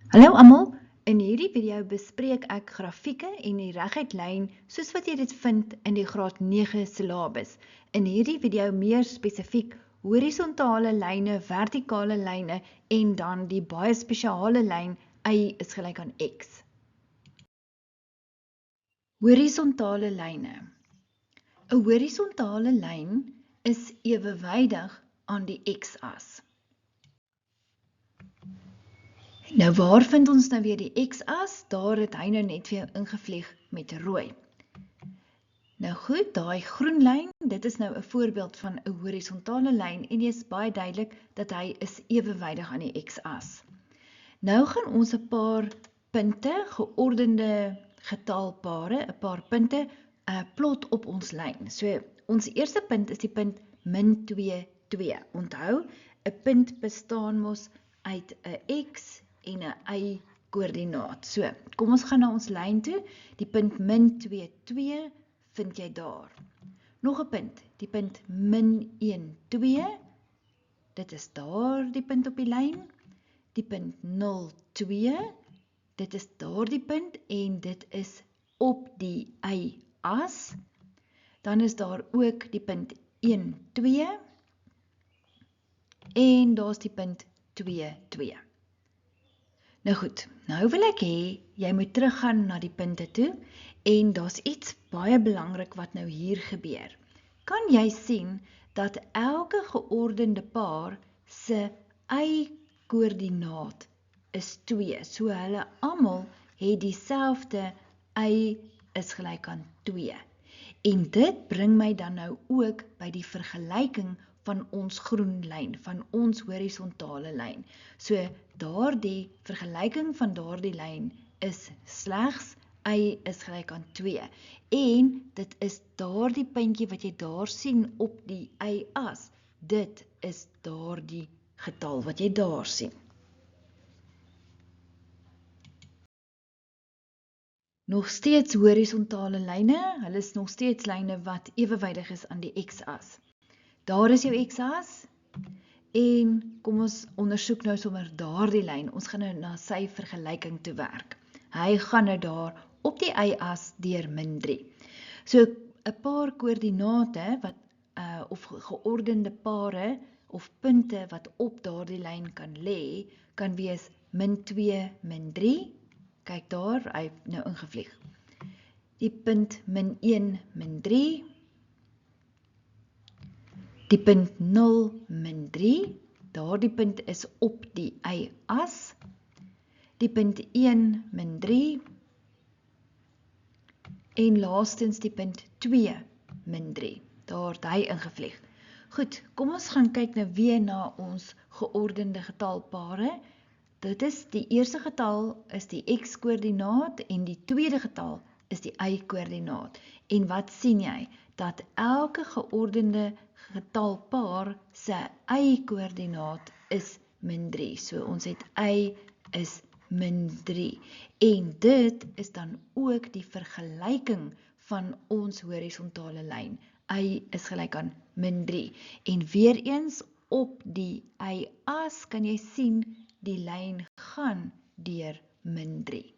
Hallo almal, in hierdie video bespreek ek grafieke en die reguitlyn soos wat jy dit vind in die graad 9 syllabus. In hierdie video meer spesifiek horisontale lyne, vertikale lyne en dan die baie spesiale lyn y is gelyk aan x. Horisontale lyne. 'n Horisontale lyn is ewewydig aan die x-as. Nou waar vind ons nou weer die x-as? Daar het hy nou net weer ingevlieg met rooi. Nou goed, daai groen lyn, dit is nou 'n voorbeeld van 'n horisontale lyn en dit is baie duidelik dat hy is ewewydig aan die x-as. Nou gaan ons 'n paar punte, geordende getalpare, 'n paar punte plot op ons lyn. So ons eerste punt is die punt min 2, 2. Onthou, 'n punt bestaan mos uit 'n x en 'n y koördinaat. So, kom ons gaan na ons lyn toe. Die punt min 2, 2 vind jy daar. Nog 'n punt, die punt min 1, 2. Dit is daar die punt op die lyn. Die punt 0, 2. Dit is daar die punt en dit is op die y-as. Dan is daar ook die punt 1, 2. En daar's die punt 2, 2. Nou goed, nou wil ek hê, jy moet teruggaan na die punte toe en daar's iets baie belangrik wat nou hier gebeur. Kan jy sien dat elke geordende paar se y-koördinaat is 2, so hulle almal het dieselfde y is gelyk aan 2. En dit bring my dan nou ook by die vergelyking van ons groen lyn, van ons horisontale lyn. So daardie vergelyking van daardie lyn is slegs y is gelyk aan 2. En dit is daardie puntjie wat jy daar sien op die y-as. Dit is daardie getal wat jy daar sien. Nog steeds horisontale lyne, hulle is nog steeds lyne wat ewewydig is aan die x-as. Daar is jou x-as en kom ons ondersoek nou sommer daardie lyn. Ons gaan nou na sy vergelyking toe werk. Hy gaan nou daar op die y-as deur min 3. So 'n paar koördinate wat of geordende pare of punte wat op daardie lyn kan lê, kan wees min 2, min 3. Kyk daar, hy het nou ingevlieg. Die punt min 1, min 3. Die punt 0, min 3. Daardie punt is op die y-as. Die punt 1, min 3. En laastens die punt 2, min 3. Daar het hy ingevlieg. Goed, kom ons gaan kyk nou weer na ons geordende getalpare. Dit is die eerste getal is die x-koördinaat en die tweede getal is die y-koördinaat. En wat sien jy? Dat elke geordende getalpaar se y-koördinaat is min 3. So ons het y is min 3. En dit is dan ook die vergelyking van ons horisontale lyn. Y is gelyk aan min 3. En weer eens op die y-as kan jy sien die lyn gaan deur min 3.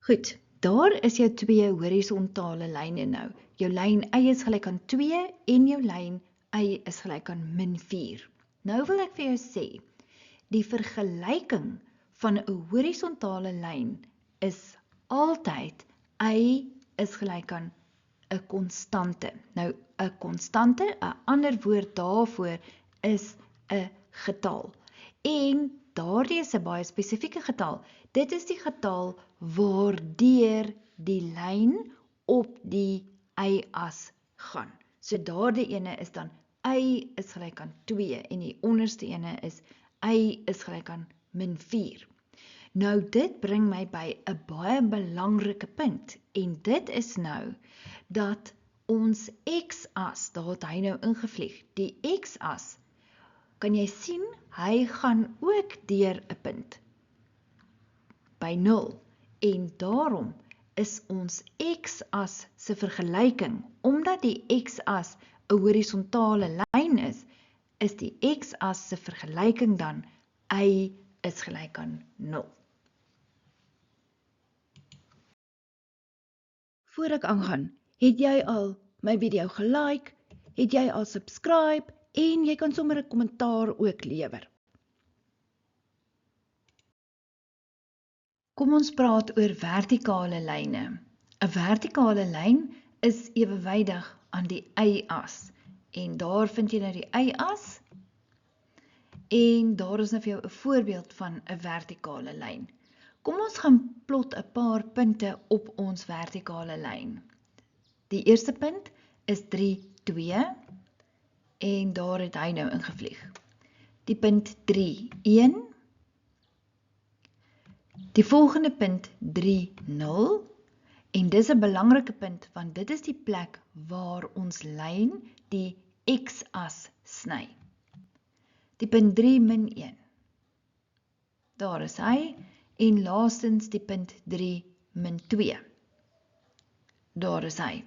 Goed, daar is jou twee horisontale lyne nou. Jou lyn y is gelyk aan 2 en jou lyn y is gelyk aan min 4. Nou wil ek vir jou sê, die vergelyking van 'n horisontale lyn is altyd y is gelyk aan 'n konstante. Nou, 'n konstante, 'n ander woord daarvoor is 'n getal. En daardie is 'n baie spesifieke getal. Dit is die getal waardeur die lyn op die y-as gaan. So daardie ene is dan y is gelyk aan 2 en die onderste ene is y is gelyk aan min 4. Nou dit bring my by 'n baie belangrike punt en dit is nou dat ons x-as, daar het hy nou ingevlieg, die x-as, kan jy sien, hy gaan ook deur 'n punt by 0 en daarom is ons x-as se vergelyking, omdat die x-as 'n horisontale lyn is is die x-as se vergelyking dan y is gelyk aan 0. Voor ek aangaan, het jy al my video gelike, het jy al subscribe en jy kan sommer 'n kommentaar ook lewer. Kom ons praat oor vertikale lyne. 'n Vertikale lyn is ewewydig aan die y-as en daar vind jy nou die y-as en daar is nou vir jou 'n voorbeeld van 'n vertikale lyn. Kom ons gaan plot 'n paar punte op ons vertikale lyn. Die eerste punt is 3, 2 en daar het hy nou ingevlieg. Die punt 3, 1. Die volgende punt 3, 0 en dis 'n belangrike punt want dit is die plek waar ons lyn die x-as sny. Die punt 3, min 1. Daar is hy en laastens die punt 3, min 2. Daar is hy.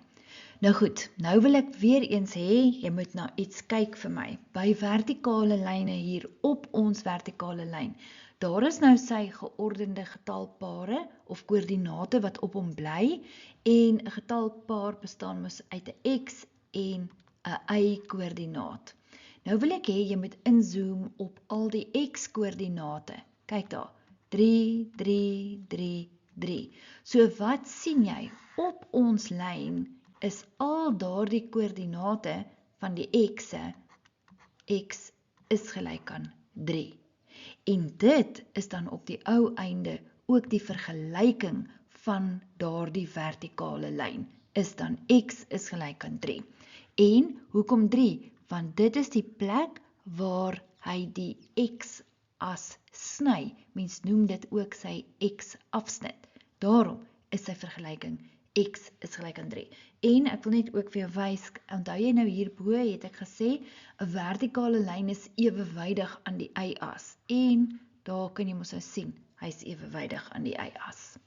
Nou goed, nou wil ek weer eens hê, jy moet na iets kyk vir my. By vertikale lyne hier op ons vertikale lyn. Daar is nou sy geordende getalpare of koördinate wat op hom bly en 'n getalpaar bestaan mos uit 'n x en 'n y koördinaat. Nou wil ek hê jy moet inzoom op al die x koördinate. Kyk daar. 3, 3, 3, 3. So wat sien jy? Op ons lyn is al daardie koördinate van die x'e, x is gelyk aan 3. En dit is dan op die ou einde ook die vergelyking van daardie vertikale lyn, is dan x is gelyk aan 3. En hoekom 3? Want dit is die plek waar hy die x-as sny. Mens noem dit ook sy x-afsnit. Daarom is sy vergelyking x is gelyk aan 3. En ek wil net ook vir jou wys, onthou jy nou hierbo het ek gesê, 'n vertikale lyn is ewewydig aan die y-as. En daar kan jy mos nou sien, hy is ewewydig aan die y-as.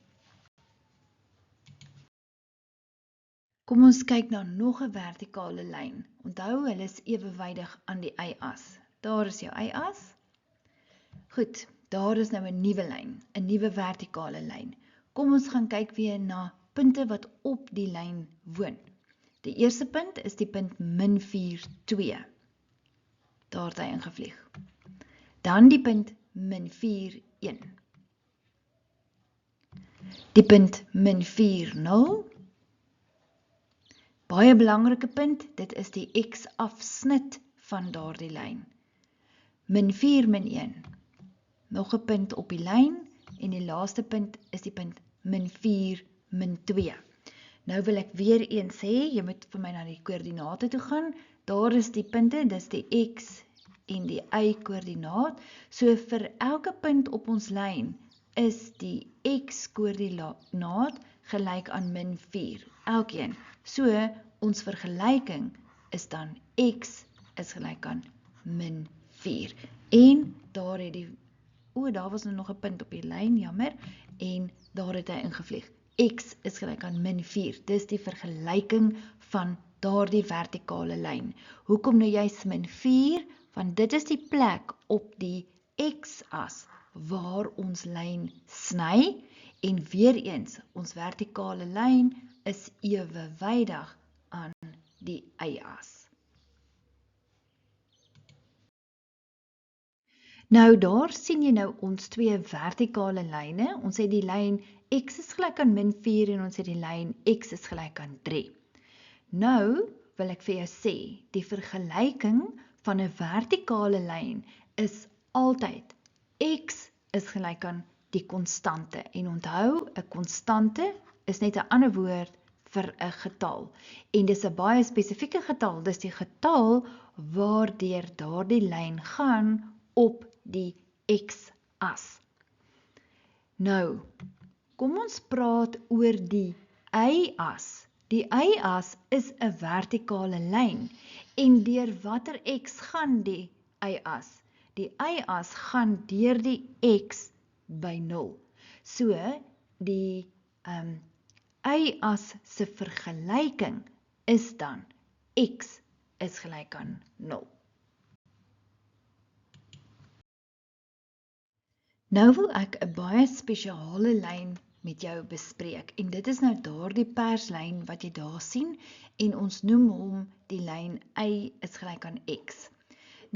Kom ons kyk na nog 'n vertikale lyn. Onthou, hulle is ewewydig aan die y-as. Daar is jou y-as. Goed, daar is nou 'n nuwe lyn, 'n nuwe vertikale lyn. Kom ons gaan kyk weer na punte wat op die lyn woon. Die eerste punt is die punt min 4, 2. Daar het hy ingevlieg. Dan die punt min 4, 1. Die punt min 4, 0. Baie belangrike punt, dit is die x-afsnit van daardie lyn. Min 4, min 1. Nog 'n punt op die lyn en die laaste punt is die punt min 4, min 2. Nou wil ek weer eens sê, jy moet vir my na die koördinate toe gaan. Daar is die punte, dis die x en die y koördinaat. So vir elke punt op ons lyn is die x koördinaat gelyk aan min 4. Elkeen. So ons vergelyking is dan x is gelyk aan min 4. En daar het daar was nog 'n punt op die lyn, jammer, en daar het hy ingevlieg. X is gelyk aan min 4. Dis die vergelyking van daardie vertikale lyn. Hoekom nou juist min 4? Want dit is die plek op die x-as waar ons lyn sny. En weer eens, ons vertikale lyn is ewewydig aan die y-as. Nou daar sien jy nou ons twee vertikale lyne. Ons het die lyn x is gelyk aan min 4 en ons het die lyn x is gelyk aan 3. Nou wil ek vir jou sê, die vergelyking van 'n vertikale lyn is altyd x is gelyk aan die konstante. En onthou, 'n konstante is net 'n ander woord vir 'n getal. En dis 'n baie spesifieke getal, dis die getal waardeur daardie lyn gaan op die x-as. Nou, kom ons praat oor die y-as. Die y-as is 'n vertikale lyn en deur watter x gaan die y-as? Die y-as gaan deur die x by 0. So, die y-as se vergelyking is dan x is gelyk aan 0. Nou wil ek 'n baie spesiale lyn met jou bespreek en dit is nou daardie perslyn wat jy daar sien en ons noem hom die lyn y is gelyk aan x.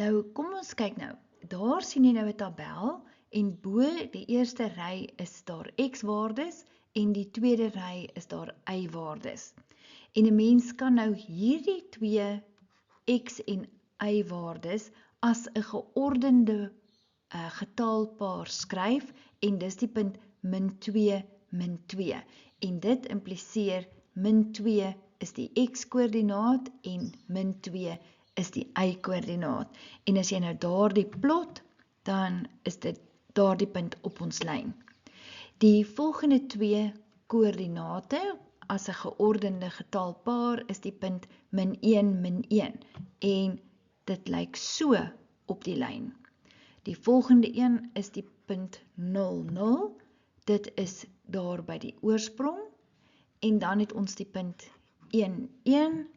Nou kom ons kyk nou, daar sien jy nou 'n tabel en bo die eerste ry is daar x-waardes en die tweede ry is daar y-waardes. En 'n mens kan nou hierdie twee x en y-waardes as 'n geordende getalpaar skryf en dis die punt -2, -2. En dit impliseer -2 is die x-koördinaat en -2 is die y-koördinaat. En as jy nou daardie plot, dan is dit daardie punt op ons lyn. Die volgende twee koördinate as 'n geordende getalpaar is die punt -1, -1 en dit lyk so op die lyn. Die volgende een is die punt 0, 0. Dit is daar by die oorsprong. En dan het ons die punt 1, 1.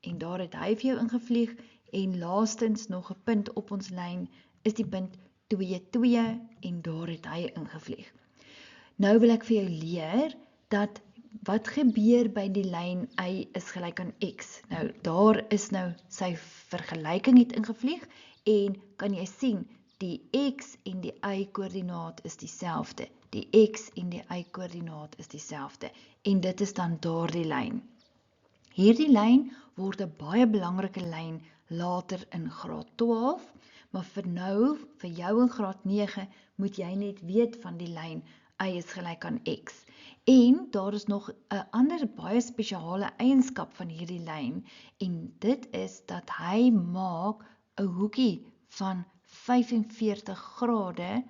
En daar het hy vir jou ingevlieg. En laastens nog 'n punt op ons lyn is die punt 2, 2. En daar het hy ingevlieg. Nou wil ek vir jou leer dat wat gebeur by die lyn y is gelyk aan x. Nou daar is nou sy vergelyking het ingevlieg en kan jy sien die x en die y-koördinaat is dieselfde. Die x en die y-koördinaat is dieselfde. En dit is dan daardie lyn. Hierdie lyn word 'n baie belangrike lyn later in graad 12, maar vir nou, vir jou in graad 9, moet jy net weet van die lyn y is gelyk aan x. En daar is nog 'n ander baie spesiale eienskap van hierdie lyn en dit is dat hy maak 'n hoekie van 45 grade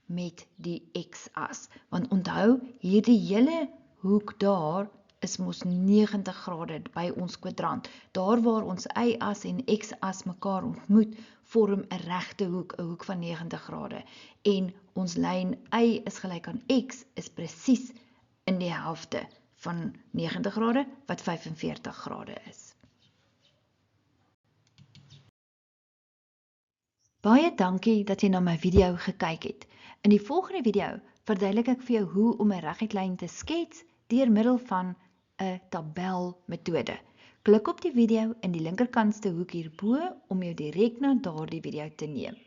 met die x-as. Want onthou, hierdie hele hoek daar is mos 90 grade by ons kwadrant. Daar waar ons y-as en x-as mekaar ontmoet, vorm 'n regte hoek, 'n hoek van 90 grade. En ons lyn y is gelyk aan x is presies in die helfte van 90 grade wat 45 grade is. Baie dankie dat jy na my video gekyk het. In die volgende video verduidelik ek vir jou hoe om 'n reguit lyn te skets deur middel van 'n tabelmetode. Klik op die video in die linkerkantste hoek hierbo om jou direk na daardie video te neem.